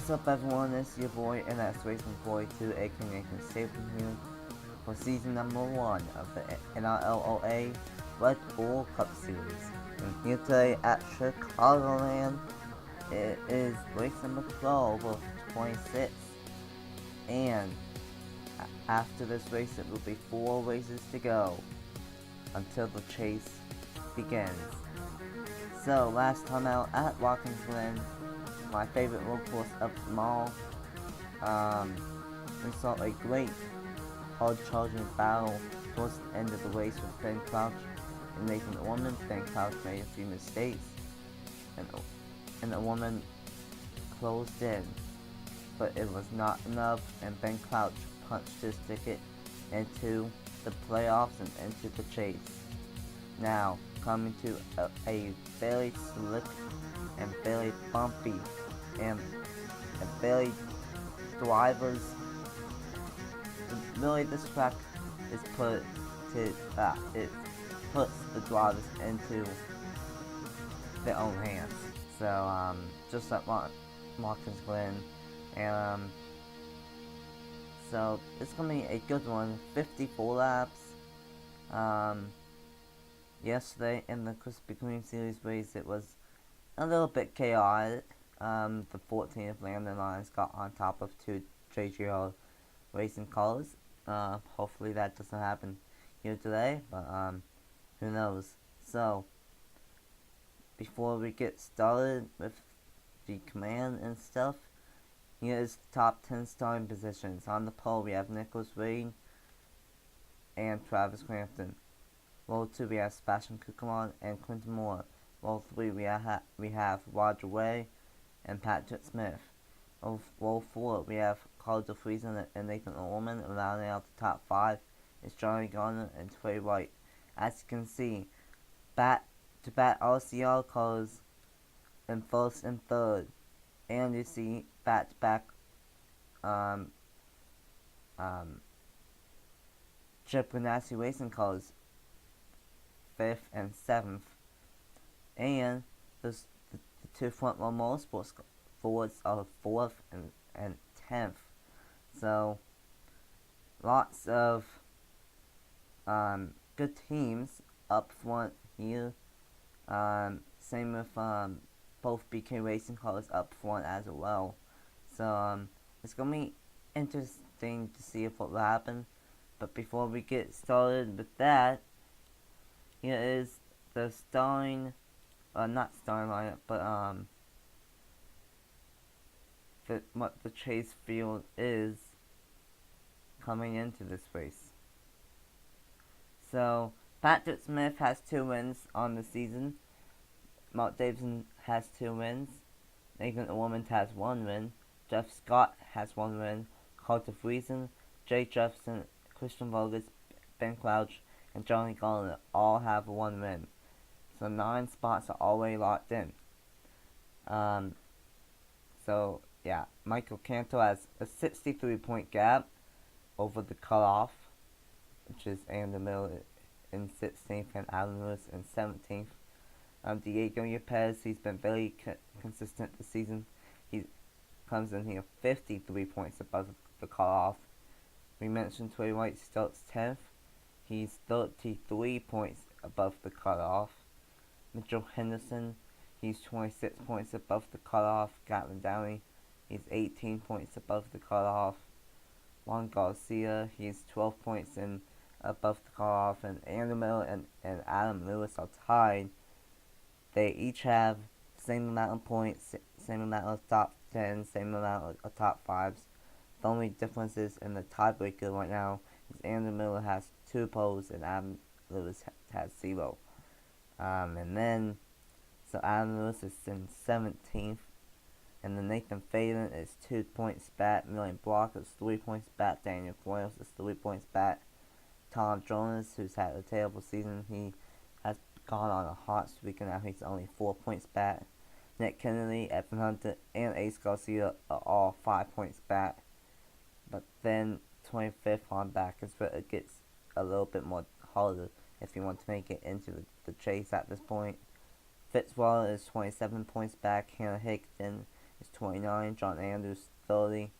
What's up everyone, it's your boy NS Racing 42, aka Nathan Stapleton here for season number 1 of the NRLOA Red Bull Cup Series. And here today at Chicagoland, it is race number 12 of 26, and after this race it will be 4 races to go until the chase begins. So last time out at Watkins Glen, my favorite road course of them all, we saw a great hard charging battle towards the end of the race with Ben Crouch and Nathan the Woman. Ben Crouch made a few mistakes and the Woman closed in, but it was not enough, and Ben Crouch punched his ticket into the playoffs and into the chase. Now coming to a very slick and very bumpy and very drivers. Really, this track is it puts the drivers into their own hands. So just like Watkins Glen, and so it's gonna be a good one. 54 laps. Yesterday in the Krispy Kreme Series race, it was a little bit chaotic. The 14th Landon Lyons got on top of 2 JGR racing cars. Hopefully that doesn't happen here today, but who knows. So before we get started with the command and stuff, here is the top 10 starting positions. On the pole we have Nicholas Reed and Travis Crampton. Roll 2 we have Sebastian Kukelman and Quinton Moore. Roll 3 we have Roger Way and Patrick Smith. Roll 4 we have Carl DeFriesen and Nathan Ullman. Rounding out the top 5 is Johnny Garner and Trey White. As you can see, back-to-back RCR cars in first and third, and you see back-to-back Chip Ganassi racing cars 5th and 7th, and the 2 front row motorsports forwards are 4th and 10th. So lots of good teams up front here. Same with both BK racing cars up front as well. So it's gonna be interesting to see what will happen. But before we get started with that, here is the not starting lineup, but what the chase field is coming into this race. So Patrick Smith has 2 wins on the season. Mark Davidson has 2 wins. Nathan Ullman has 1 win. Jeff Scott has 1 win. Carl DeFriesen, Jay Jefferson, Christian Voges, Ben Crouch, and Johnny Garner all have 1 win. So 9 spots are already locked in. So yeah, Michael Canto has a 63-point gap over the cutoff, which is Andrew Miller in 16th and Adam Lewis in 17th. Diego Yepes, he's been very consistent this season. He comes in here 53 points above the cutoff. We mentioned Trey White starts 10th. He's 33 points above the cutoff. Mitchell Henderson, he's 26 points above the cutoff. Gatlin Downey, he's 18 points above the cutoff. Juan Garcia, he's 12 points above the cutoff. And Andrew Miller and Adam Lewis are tied. They each have the same amount of points, same amount of top 10, same amount of top 5s. The only difference is in the tiebreaker right now is Andrew Miller has 2 poles and Adam Lewis has 0. And then, so Adam Lewis is in 17th. And then Nathan Faden is 2 points back. Million Block is 3 points back. Daniel Foyles is 3 points back. Tom Jonas, who's had a terrible season, he has gone on a hot streak and now he's only 4 points back. Nick Kennedy, Evan Hunter, and Ace Garcia are all 5 points back. But then 25th on back is where it gets a little bit more harder if you want to make it into the chase at this point. Fitzwater is 27 points back. Hannah Hickton is 29. John Andrews, 30.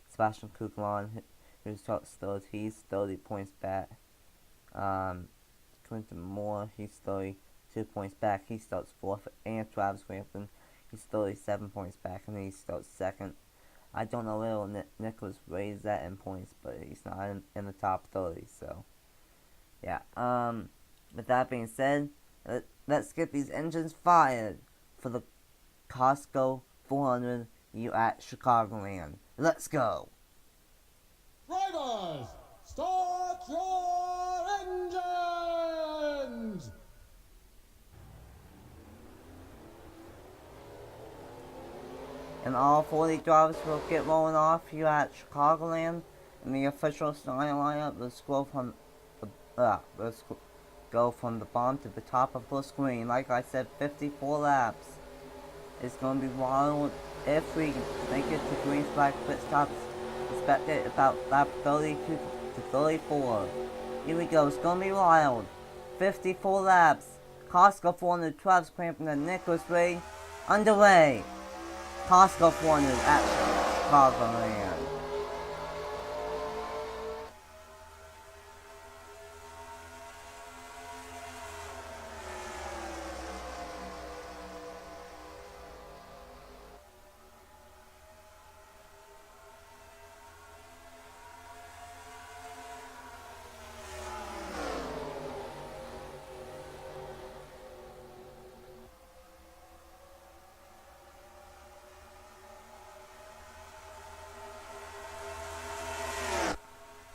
Sebastian Kugelon, who starts third, he's 30 points back. Clinton Moore, he's 32 points back. He starts fourth. And Travis Crampton, he's 37 points back, and he starts second. I don't know where Nicholas Ray is at in points, but he's not in the top 30, so yeah. With that being said, let's get these engines fired for the Costco 400 you at Chicagoland. Let's go! Drivers, start your engines! And all 40 drivers will get rolling off here at Chicagoland. And the official starting lineup, let's go from the bottom to the top of the screen. Like I said, 54 laps. It's going to be wild if we make it to green flag pit stops. Expected about lap 32 to 34. Here we go. It's going to be wild. 54 laps. Costco 400, Travis Crampton and Nicholas Ray underway. Costco 400 at Chicagoland.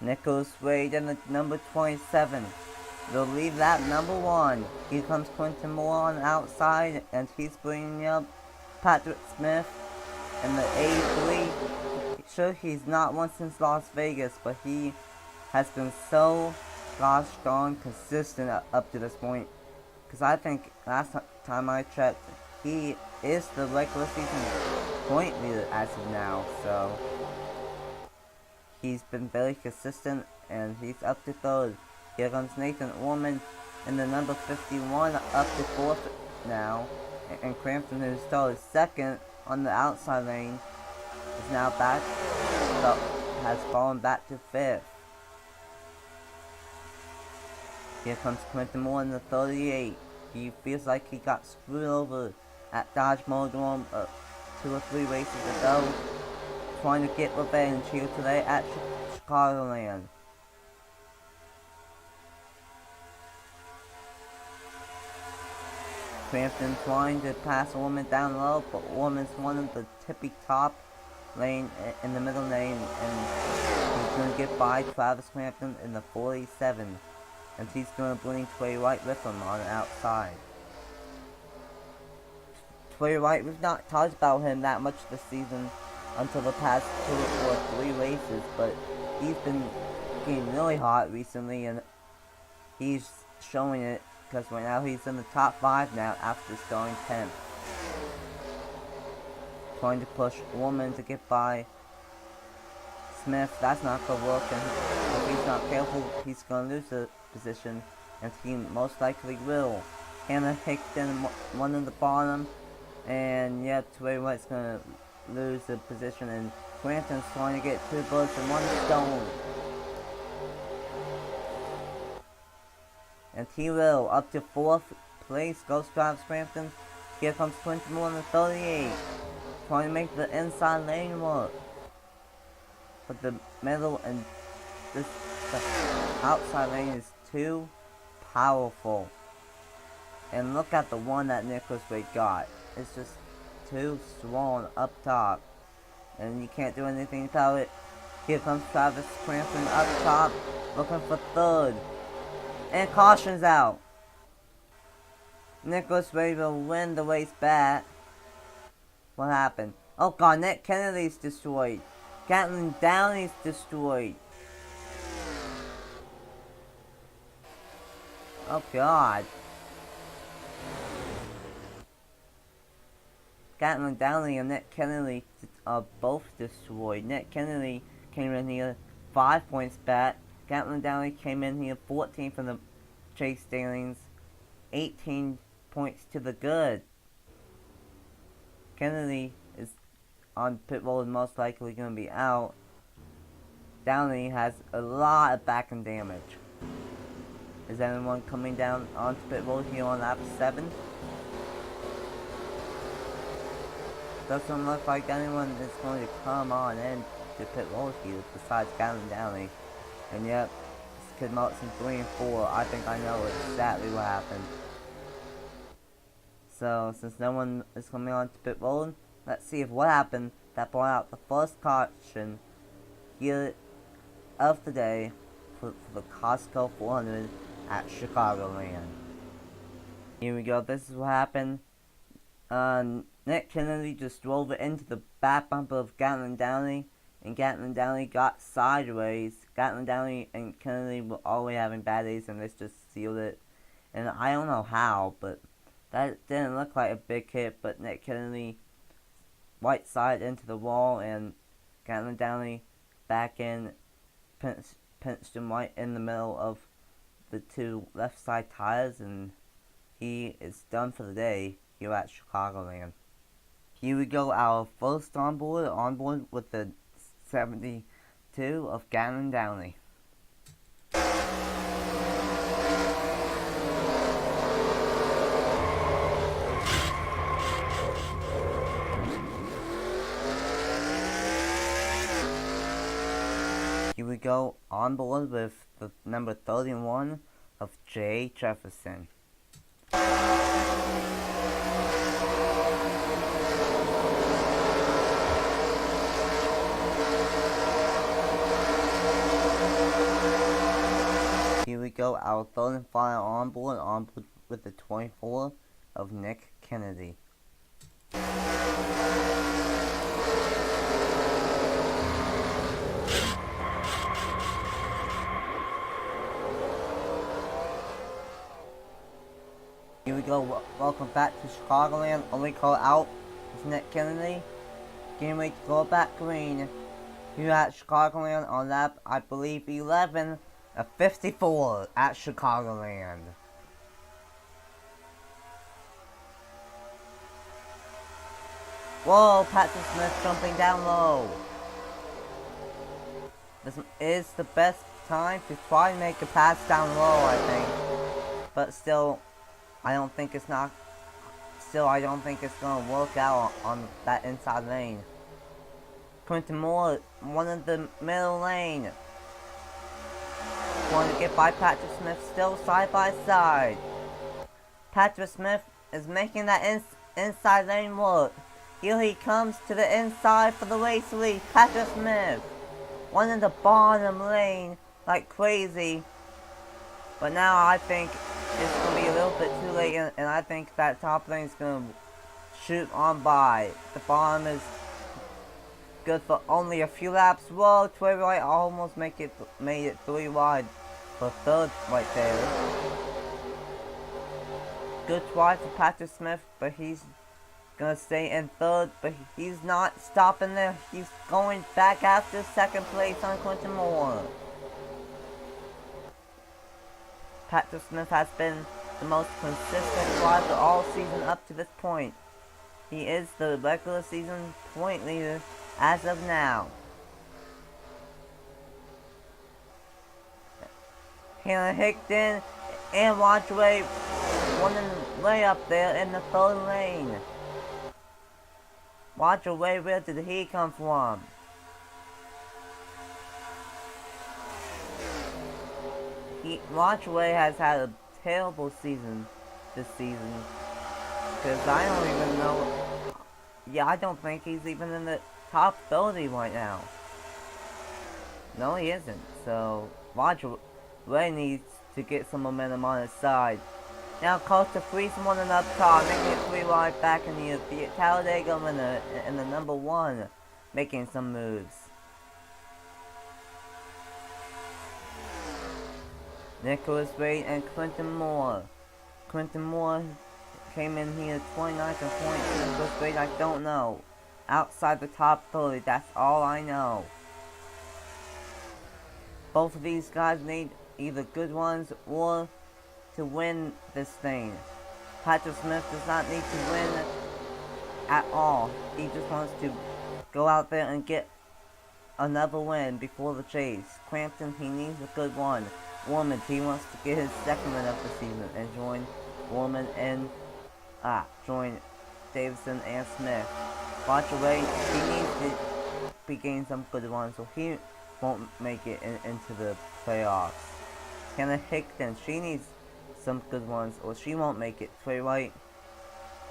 Nicholas Wade in the number 27. They'll leave that number 1. Here comes Quentin Moore on the outside, and he's bringing up Patrick Smith in the A3. Sure, he's not won since Las Vegas, but he has been so gosh darn consistent up to this point. Because I think last time I checked, he is the regular season point leader as of now, so he's been very consistent, and he's up to third. Here comes Nathan Orman in the number 51, up to fourth now. And Crampton, who started second on the outside lane, is now back, has fallen back to fifth. Here comes Quentin Moore in the 38. He feels like he got screwed over at Dodge Motor 2 or 3 races ago. Trying to get revenge here today at Chicagoland. Crampton trying to pass Orman down low, but Orman's one of the tippy top lane in the middle lane, and he's going to get by Travis Crampton in the 47, and he's going to bring Trey White with him on the outside. Trey White, we've not talked about him that much this season until the past 2 or 3 races, but he's been getting really hot recently, and he's showing it, because right now he's in the top 5 now after starting 10th. Trying to push Woman to get by Smith. That's not going to work, and if he's not careful, he's going to lose the position, and he most likely will. Hannah Hickton, one in the bottom, and yeah, Trey White's going to lose the position, and Crampton's trying to get 2 birds and 1 stone. And he will. Up to 4th place goes Travis Crampton. Here comes Quentin Moore in the 38. Trying to make the inside lane work. But the middle and the outside lane is too powerful. And look at the one that Nicholas Wade got. It's just too strong up top. And you can't do anything about it. Here comes Travis Crampton up top, looking for 3rd. And caution's out. Nicholas Wade will win the race back. What happened? Oh god, Nick Kennedy's destroyed. Gatlin Downey's destroyed. Oh god. Gatlin Downey and Nick Kennedy are both destroyed. Nick Kennedy came in here 5 points back. Gatlin Downey came in here 14 from the chase standings. 18 points to the good. Kennedy is on pit road is most likely going to be out. Downey has a lot of back end damage. Is anyone coming down onto pit road here on lap 7? Doesn't look like anyone is going to come on in to pit road here besides Gavin Downey. And yep, Kid Martin 3 and 4, I think I know exactly what happened. So, since no one is coming on to pit road, let's see if what happened that brought out the first caution here of the day for the Costco 400 at Chicagoland. Here we go, this is what happened. Nick Kennedy just drove it into the back bumper of Gatlin Downey, and Gatlin Downey got sideways. Gatlin Downey and Kennedy were always having bad days, and this just sealed it. And I don't know how, but that didn't look like a big hit, but Nick Kennedy right side into the wall, and Gatlin Downey back in, pinched him right in the middle of the two left side tires, and he is done for the day here at Chicagoland. Here we go, our first onboard with the 72 of Gatlin Downey. Here we go, on board with the number 31 of Jay Jefferson. Here we go, our third and final onboard with the 24 of Nick Kennedy. Here we go, welcome back to Chicagoland. Only call out is Nick Kennedy. Getting ready to go back green. Here at Chicagoland on lap, I believe, 11 of 54 at Chicagoland. Whoa, Patrick Smith jumping down low. This is the best time to try and make a pass down low, I think. But still, I don't think it's going to work out on that inside lane. Quentin Moore, one in the middle lane. Want to get by Patrick Smith, still side by side. Patrick Smith is making that inside lane work. Here he comes to the inside for the race lead. Patrick Smith, one in the bottom lane like crazy. But now I think it's going to be a little bit too late, and I think that top lane is going to shoot on by. The bottom is good for only a few laps. Whoa, Trey Wright almost made it 3 wide for third right there. Good try for Patrick Smith, but he's gonna stay in third, but he's not stopping there. He's going back after second place on Quentin Moore. Patrick Smith has been the most consistent driver all season up to this point. He is the regular season point leader as of now. Hannah Hickton and Wadway running way up there in the third lane. Wadway, where did he come from? Wadway has had a terrible season this season. Because I don't even know. Yeah, I don't think he's even in the top 30 right now. No, he isn't. So, Wadway needs to get some momentum on his side. Now Costa freezing one up top, making it 3 wide back in the Talladega winner in the number 1, making some moves. Nicholas Wade and Quentin Moore. Quentin Moore came in here 29th and points. Nicholas Wade, I don't know. Outside the top 30, that's all I know. Both of these guys need either good ones or to win this thing. Patrick Smith does not need to win at all. He just wants to go out there and get another win before the chase. Crampton, he needs a good one. Warman, he wants to get his second win of the season and join Warman and join Davidson and Smith. Botchaway, he needs to be getting some good ones, so he won't make it into the playoffs. Hannah Hickton, she needs some good ones, or she won't make it. Trey White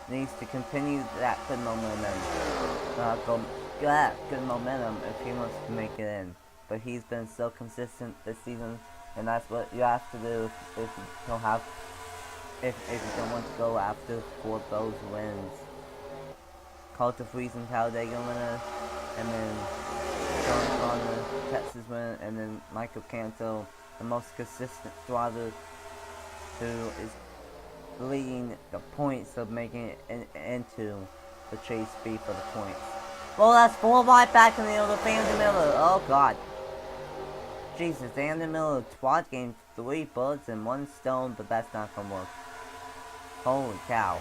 needs to continue that good momentum. Good momentum if he wants to make it in. But he's been so consistent this season, and that's what you have to do if you don't have, if you don't want to go after for those wins. Carter Friesen, Talladega winner, and then John Connor, Texas winner, and then Michael Canto, the most consistent driver who is leading the points of making it into the chase B for the points. Well, that's 4 wide back in the field of Andrew Miller. Oh god. Jesus, Andrew Miller quad gained 3 birds and 1 stone, but that's not gonna work. Holy cow.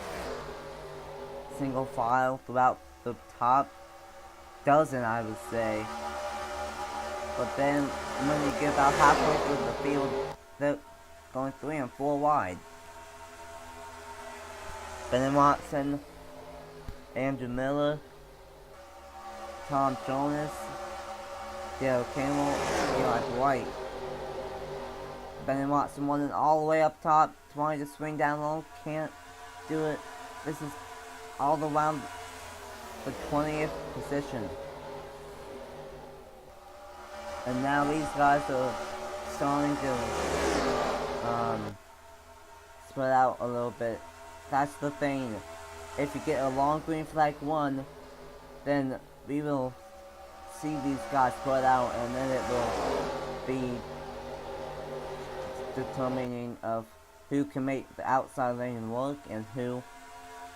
Single file throughout the top dozen, I would say. But then when you get about halfway through the field, they're going 3 and 4 wide. Bennett Watson, Andrew Miller, Tom Jonas, Dale Campbell, Eli White. Bennett Watson won it all the way up top, trying to swing down low, can't do it. This is all the round the 20th position. And now these guys are starting to spread out a little bit. That's the thing. If you get a long green flag 1, then we will see these guys spread out, and then it will be determining of who can make the outside lane work and who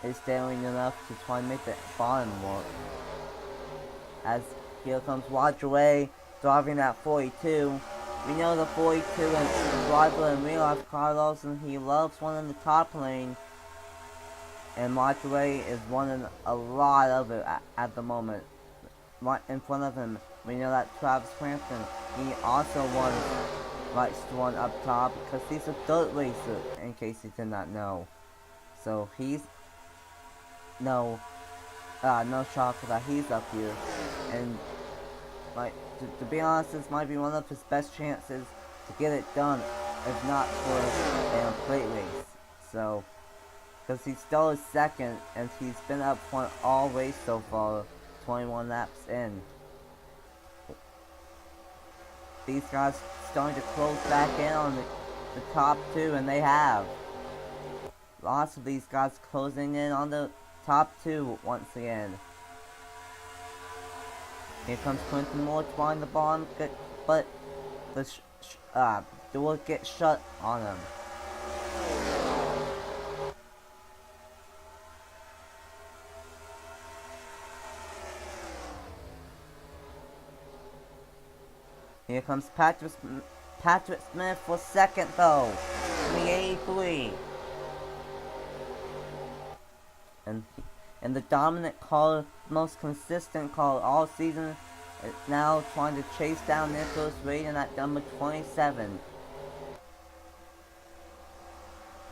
is daring enough to try and make the bottom work. As here comes Roger Ray driving at 42. We know the 42 and driver in real life, Carlos, and he loves one in the top lane. And Roger Ray is running a lot of it at the moment. Right in front of him, we know that Travis Crampton, he also likes to run up top because he's a dirt racer, in case you did not know. So he's no shock that he's up here. And like to be honest, this might be one of his best chances to get it done, if not for a plate race. So, because he stole his second, and he's been up front all race so far, 21 laps in. These guys starting to close back in on the top 2, and they have. Lots of these guys closing in on the top 2 once again. Here comes Quentin Moore trying the bottom, but the door gets shut on him. Here comes Patrick Smith for second though, 383. And the dominant caller, most consistent caller all season, is now trying to chase down Nicholas Raiden at number 27.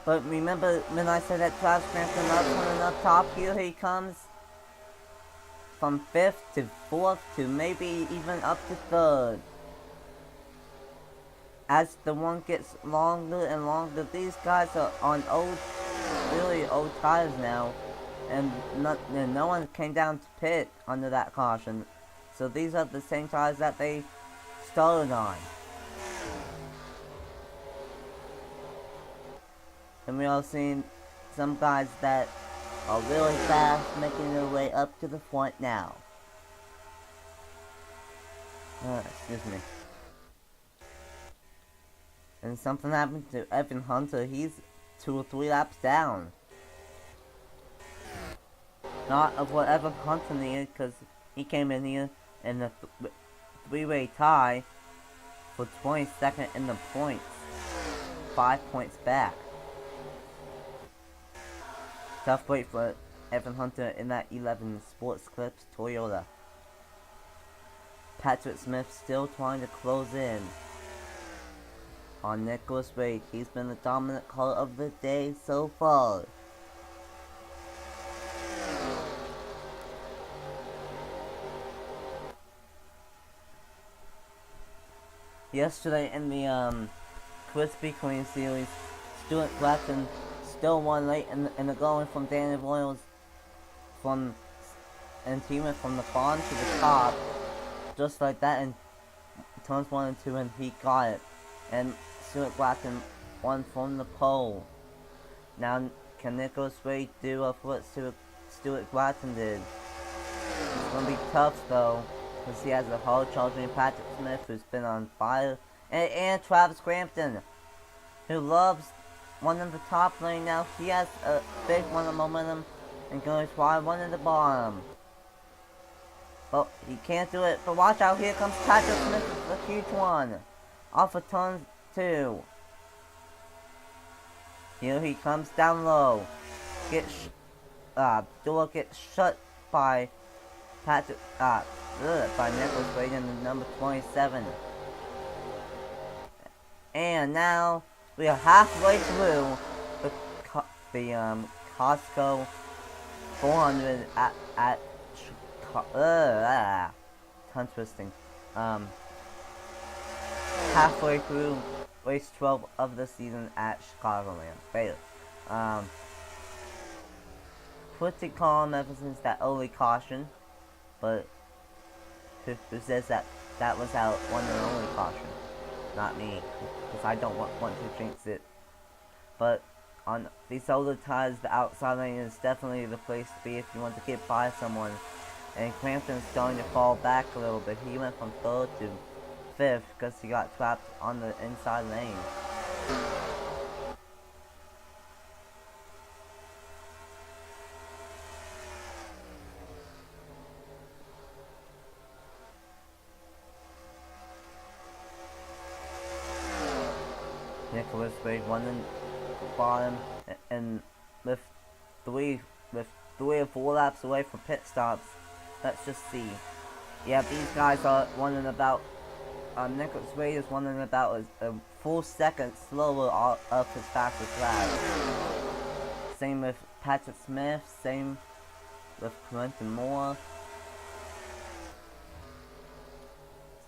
But remember when I said that Travis Crampton loves running up top? Here he comes. From 5th to 4th to maybe even up to 3rd. As the one gets longer and longer, these guys are on really old tires now. And no one came down to pit under that caution. So these are the same tires that they started on. And we are seeing some guys that are really fast making their way up to the front now. Excuse me. And something happened to Evan Hunter. He's 2 or 3 laps down. Not of whatever Hunter needed, because he came in here in the 3-way tie for 22nd in the points. 5 points back. Tough wait for Evan Hunter in that 11 Sports Clips Toyota. Patrick Smith still trying to close in on Nicholas Wade. He's been the dominant caller of the day so far. Yesterday in the Krispy Kreme series, Stuart Blackton still won late in the going from Danny Royals and he went from the bottom to the top, just like that, and turns 1 and 2, and he got it. And Stuart Blackton won from the pole. Now, can Nicholas Wade do what Stuart Blackton did? It's gonna be tough though, because he has a hard charging Patrick Smith, who's been on fire, and Travis Crampton, who loves one in the top lane now. He has a big one of momentum and goes wide, one in the bottom. But he can't do it. But watch out, here comes Patrick Smith with a huge one off of turn 2. Here he comes down low. Door gets shut by by Nicholas Wade in the number 27. And now we are halfway through the Costco 400 at tongue twisting. Halfway through race 12 of the season at Chicagoland. Baylor. Pretty calm ever since that early caution, but who says that was our one and only caution? Not me, because I don't want to jinx it. But on these older ties, the outside lane is definitely the place to be if you want to get by someone. And Crampton's starting to fall back a little bit. He went from 3rd to 5th because he got trapped on the inside lane. Nicholas Wade won in the bottom, and with three or four laps away from pit stops. Let's just see. Yeah, these guys are running about. Nicholas Wade is running about a full second slower off his fastest lap. Same with Patrick Smith. Same with Quentin Moore.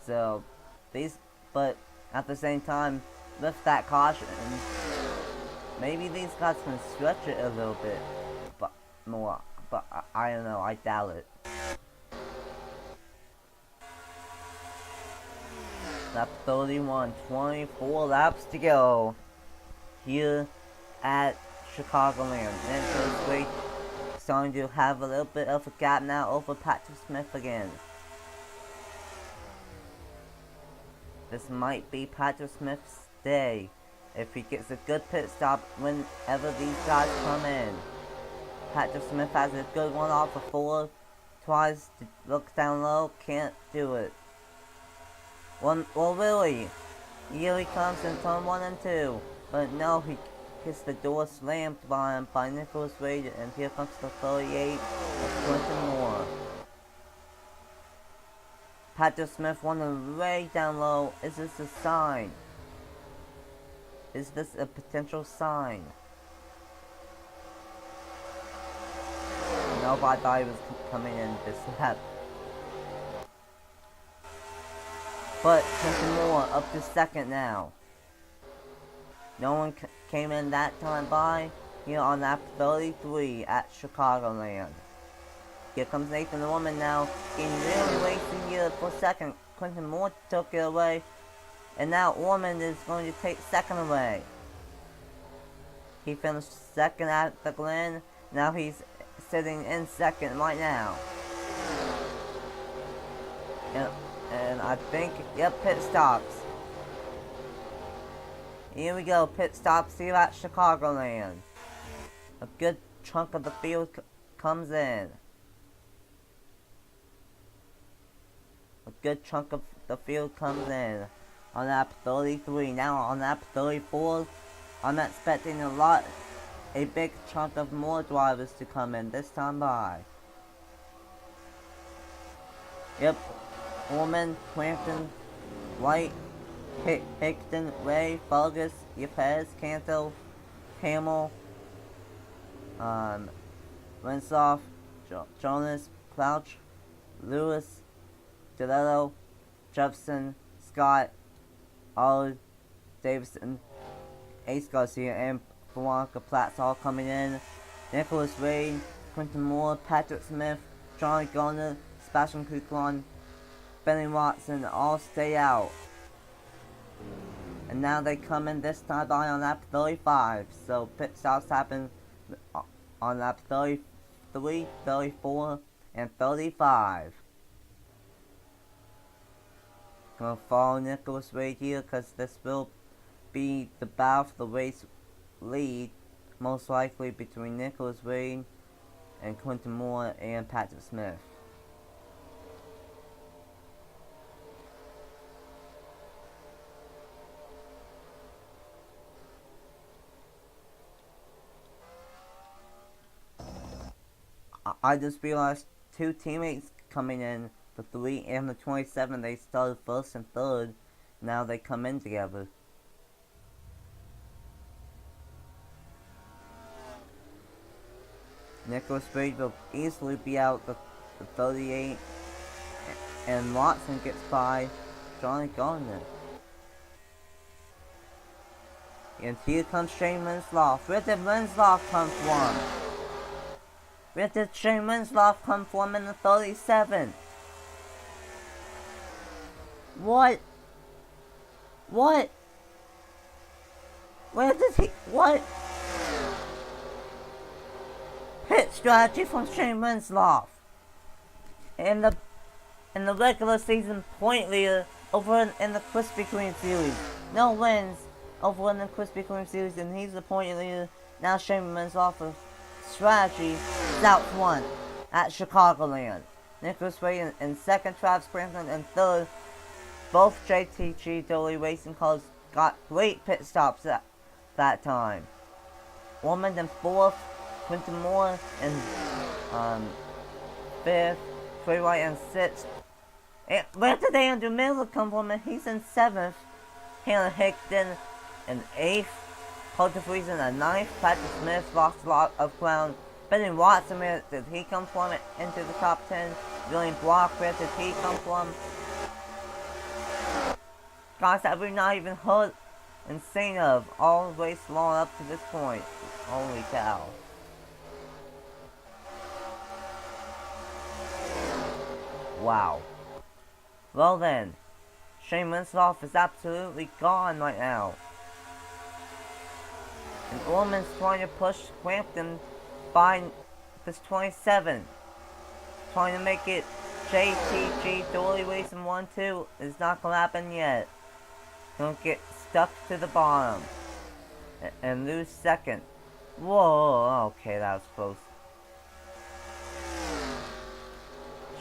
So but at the same time, with that caution, maybe these guys can stretch it a little bit, but more. But I don't know. I doubt it. Lap 31, 24 laps to go here at Chicagoland. Nicholas Wade starting to have a little bit of a gap now over Patrick Smith again. This might be Patrick Smith's day if he gets a good pit stop whenever these guys come in. Patrick Smith has a good one off of 4, tries to look down low, can't do it. Well, really, here he comes in turn 1 and 2, but no, he gets the door slammed by him by Nicholas Wade, and here comes the 38 of Quentin Moore. Patrick Smith running way down low. Is this a sign? Is this a potential sign? No, but I thought he was coming in this lap. But Quentin Moore up to 2nd now. No one came in that time by here on lap 33 at Chicagoland. Here comes Nathan Woman now, getting really racing here for 2nd. Quentin Moore took it away, and now Orman is going to take 2nd away. He finished 2nd at the Glen. Now he's sitting in 2nd right now. And I think, yep, pit stops. Here we go, pit stops here at Chicagoland. A good chunk of the field comes in. A good chunk of the field comes in on lap 33. Now on lap 34, I'm expecting a big chunk of more drivers to come in this time by. Yep, Orman, Crampton, White, Hickton, Ray, Fergus, Ypez, Canto, Hamill, Rensoff, Jonas, Crouch, Lewis, DeLello, Jefferson, Scott, Olive, Davidson, Ace Garcia, and Veronica Platt's all coming in. Nicholas Wade, Quentin Moore, Patrick Smith, Johnny Garner, Sebastian Kuklon, Benny Watson all stay out. And now they come in this time by on lap 35. So pit stops happen on lap 33, 34, and 35. Gonna follow Nicholas Wade here because this will be the battle for the race lead, most likely between Nicholas Wade and Quentin Moore and Patrick Smith. I just realized two teammates coming in, the 3 and the 27, they started first and third. Now they come in together. Nicholas Wade will easily be out the 38, and Watson gets by Johnny Gardner. And here comes Shane Rensloff. Where did Rensloff come from? Where did Shane Rensloff come from in the 37? What? What? Where did he... What? Pit strategy from Shane Rensloff. And the regular season point leader over in the Krispy Kreme series. No wins over in the Krispy Kreme series, and he's the point leader. Now Shane Rensloff's strategy is out front at Chicagoland. Nicholas Wade in second, Travis Franklin in third. Both JTG Dolly racing cars got great pit stops at that time. Ormond in fourth, Quentin Moore in fifth, Trey White in sixth. And where did Andrew Miller come from? And he's in seventh. Hannah Hickton in eighth. Carter Friesen in ninth. Patrick Smith lost a lot of ground. Benny Watson, where did he come from into the top 10? William Block, where did he come from? Guys that we've not even heard and seen of all the way long up to this point. Holy cow. Wow. Well then, Shane Rensloff is absolutely gone right now. And Orman's trying to push Crampton by this 27. Trying to make it JTG Dooley Racing 1-2 is not going to happen yet. Gonna get stuck to the bottom. And lose second. Whoa, okay, that was close.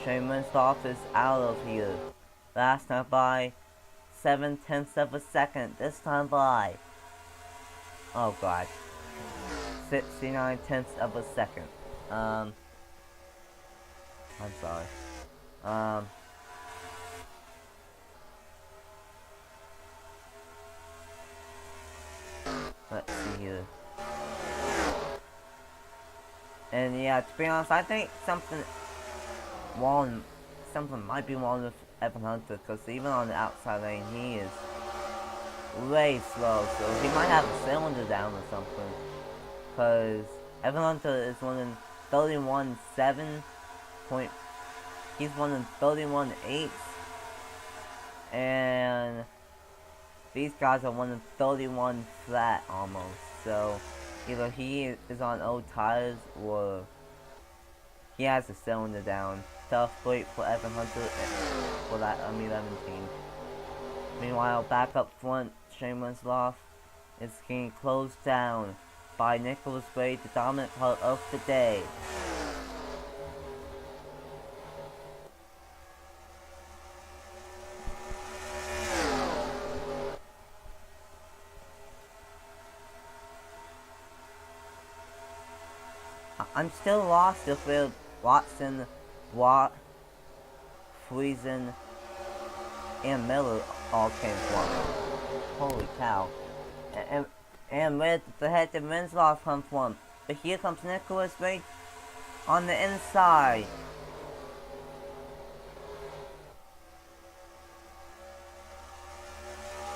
Shane Rensloff is out of here. Last time by 7/10 of a second. This time by, oh god, 69/10 of a second. I'm sorry. Let's see here. And yeah, to be honest, I think something might be wrong with Evan Hunter, because even on the outside lane, he is way slow, so he might have a cylinder down or something. Because Evan Hunter is running 31.7 point. He's running 31.8, and these guys are running 31 flat almost. So either he is on old tires or he has a cylinder down. Tough break for Evan Hunter for that 11 team. Meanwhile, back up front, Shane Rensloff is getting closed down by Nicholas Wade, the dominant car of the day. I'm still lost if we're Watson, Watt, Friesen, and Miller all came from. Holy cow. And where did the head of Winslow come from? But here comes Nicholas Wade on the inside.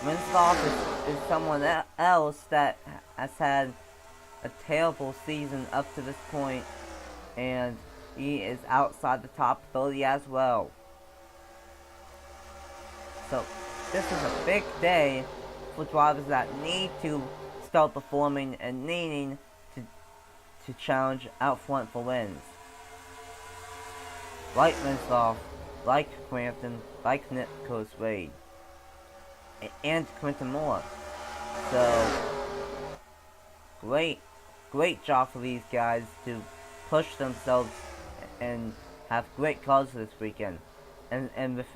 Winslow is someone else that has had a terrible season up to this point, and he is outside the top 30 as well. So this is a big day for drivers that need to start performing and needing to challenge out front for wins. Like Winslow, like Crampton, like Nicholas Wade, and Quentin Moore. So great job for these guys to push themselves and have great cars this weekend. And with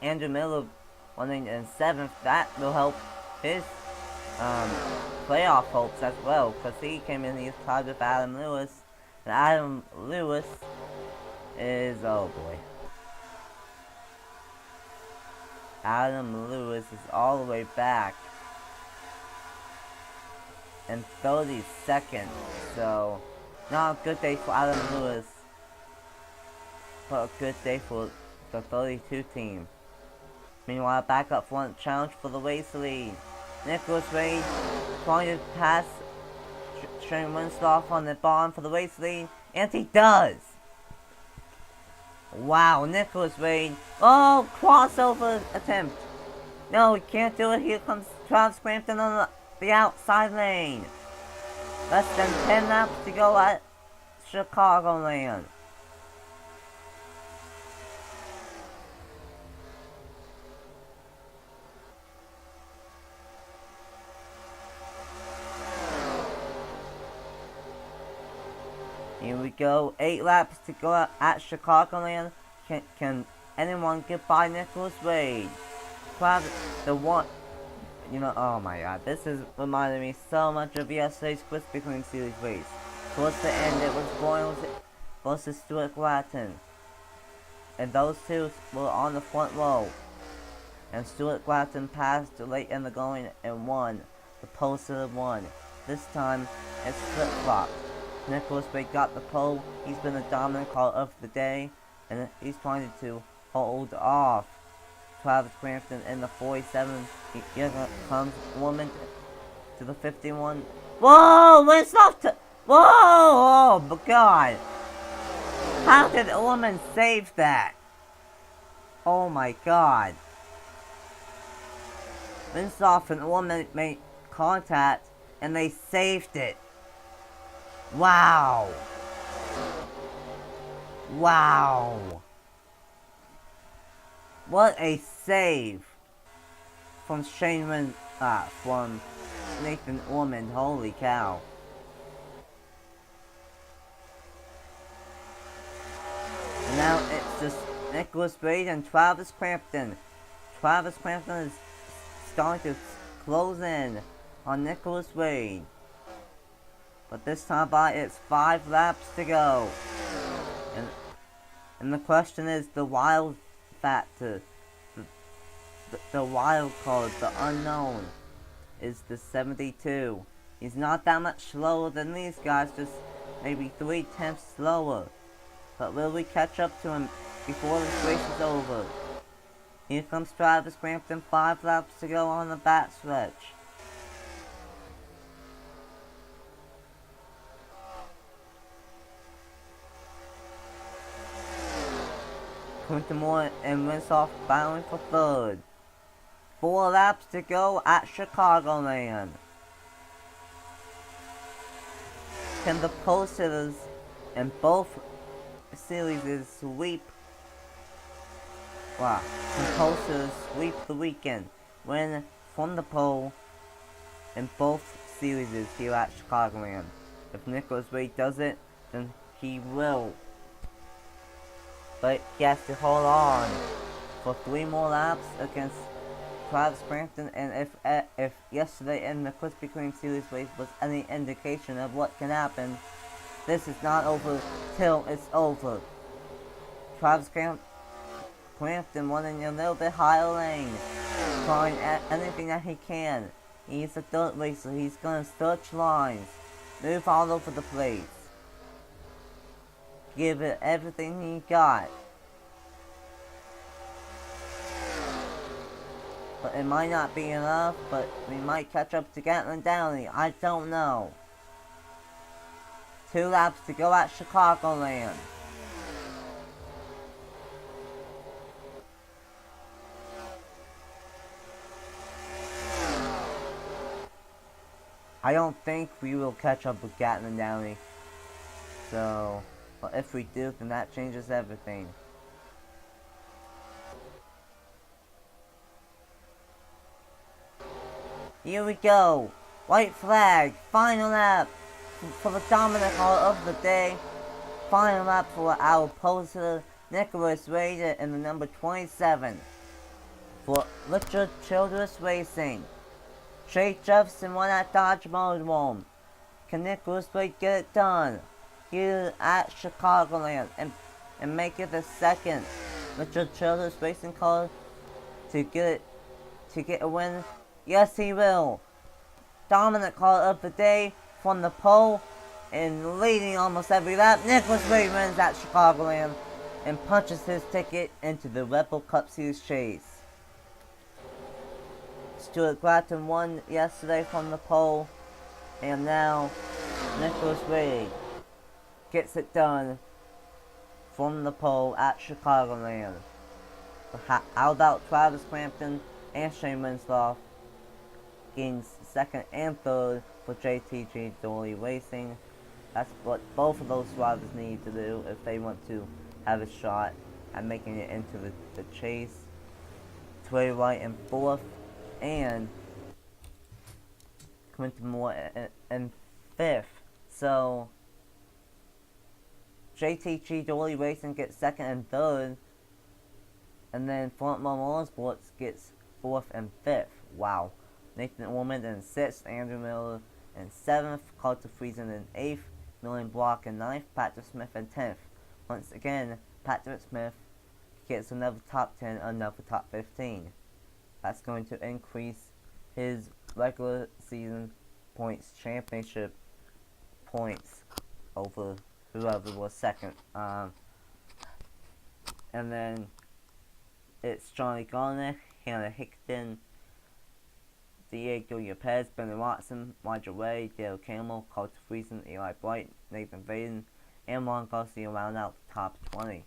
Andrew Miller running in 7th, that will help his playoff hopes as well, because he came in, he's tied with Adam Lewis, and Adam Lewis is, oh boy, Adam Lewis is all the way back in 32nd, so not a good day for Adam Lewis, but a good day for the 32 team. Meanwhile, back up front, challenge for the race lead. Nicholas Wade trying to pass Shane Winslow on the bottom for the race lead, and he does! Wow, Nicholas Wade. Oh, crossover attempt. No, he can't do it. Here comes Travis Crampton on the outside lane. Less than 10 laps to go at Chicagoland. Here we go, 8 laps to go at Chicagoland. Can anyone get by Nicholas Wade? The one, you know, oh my god, this is reminding me so much of yesterday's Krispy Kreme Series race. Towards the end, it was Boyles versus Stuart Glatton. And those two were on the front row. And Stuart Glatton passed late in the going and won. The pole sitter won. This time, it's flip-flopped. Nicholas Wade got the pole. He's been the dominant car of the day, and he's trying to hold off Travis Crampton in the 47. Here comes Woman to the 51. Whoa! Winslow! Whoa! Oh my god! How did Woman save that? Oh my god! Winslow and Woman made contact, and they saved it. Wow! Wow! What a save from from Nathan Ormond. Holy cow! And now it's just Nicholas Wade and Travis Crampton. Travis Crampton is starting to close in on Nicholas Wade. But this time by, it's 5 laps to go. And the question is the wild factor. The wild card, the unknown, is the 72. He's not that much slower than these guys, just maybe 3/10 slower. But will we catch up to him before this race is over? Here comes Travis Crampton, 5 laps to go on the back stretch. Quentin Moore and Winslow battling for 3rd. 4 laps to go at Chicagoland. Can the pole sitters in both series sweep? Wow. Can pole sitters sweep the weekend? Win from the pole in both series here at Chicagoland. If Nicholas Wade does it, then he will. But he has to hold on for 3 more laps against Travis Crampton, and if yesterday in the Krispy Kreme Series race was any indication of what can happen, this is not over till it's over. Travis Crampton running a little bit higher lane, trying anything that he can. He's a dirt racer. He's gonna search lines, move all over the place, give it everything he got. But it might not be enough, but we might catch up to Gatlin Downey. I don't know. 2 laps to go at Chicagoland. I don't think we will catch up with Gatlin Downey. So, but if we do, then that changes everything. Here we go. White flag. Final lap for the dominant car of the day. Final lap for our poster, Nicholas Wade in the number 27. For Richard Childress Racing. Jake Jefferson won at Dodge Motorhome. Can Nicholas Wade get it done here at Chicagoland and make it the second Richard Childress Racing car to get a win? Yes, he will. Dominant car of the day from the pole and leading almost every lap. Nicholas Wade wins at Chicagoland and punches his ticket into the Red Bull Cup Series chase. Stuart Gratton won yesterday from the pole, and now Nicholas Wade gets it done from the pole at Chicagoland. How about Travis Crampton and Shane Winslow gains second and third for JTG Dolly Racing? That's what both of those drivers need to do if they want to have a shot at making it into the chase. Trey Wright in fourth, and Quinton Moore in fifth. So JTG Dolly Racing gets second and third, and then Frontman Motorsports gets fourth and fifth. Wow. Nathan Woolman in sixth, Andrew Miller in seventh, Carter Friesen in eighth, Millen Block in ninth, Patrick Smith in 10th. Once again, Patrick Smith gets another top 10, another top 15. That's going to increase his regular season points, championship points over whoever was second. And then it's Johnny Garner, Hannah Hickton, Diego Yepes, Benny Watson, Roger Ray, Dale Campbell, Carter Friesen, Eli Bright, Nathan Vaden, and Ron Garcia round out the top 20.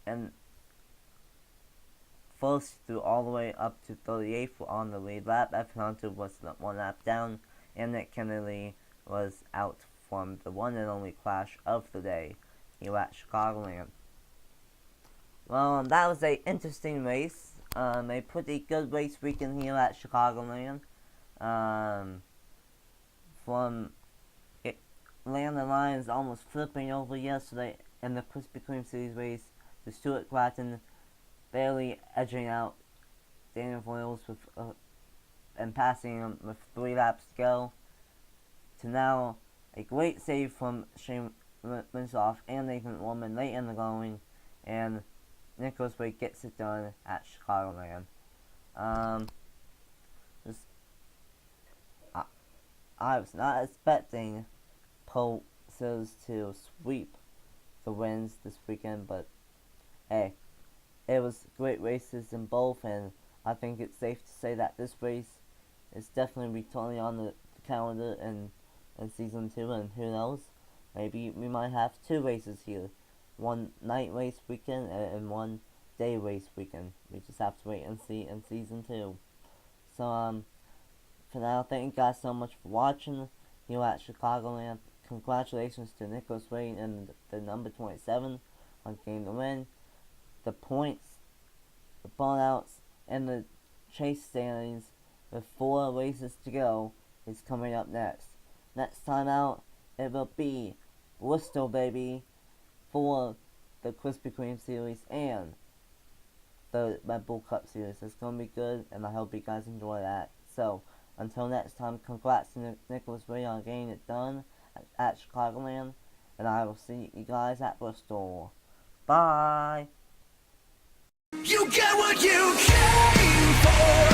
And first through all the way up to 38th were on the lead lap. Evan Hunter was 1 lap down, and Nick Kennedy was out from the one and only crash of the day here at Chicagoland. Well, that was an interesting race. A pretty good race weekend here at Chicagoland. From Atlanta Lions almost flipping over yesterday in the Krispy Kreme Series race to Stuart Gratton barely edging out Daniel Voiles with and passing him with 3 laps to go, to now a great save from Shane Winslow and Nathan Woolman late in the going, and Nicholas Wade gets it done at Chicagoland. I was not expecting Pulsers to sweep the wins this weekend, but hey, it was great races in both, and I think it's safe to say that this race is definitely returning on the calendar in season 2, and who knows, maybe we might have 2 races here. 1 night race weekend and 1 day race weekend. We just have to wait and see in season 2. So for now, thank you guys so much for watching here at Chicagoland. Congratulations to Nicholas Wade and the number 27 on getting the win. The points, the burnouts, and the chase standings with 4 races to go is coming up next. Next time out, it will be Bristol, baby, for the Krispy Kreme series and the Red Bull Cup series. It's going to be good, and I hope you guys enjoy that. So, until next time, congrats to Nicholas Wade on getting it done at Chicagoland, and I will see you guys at Bristol. Bye. You get what you came for.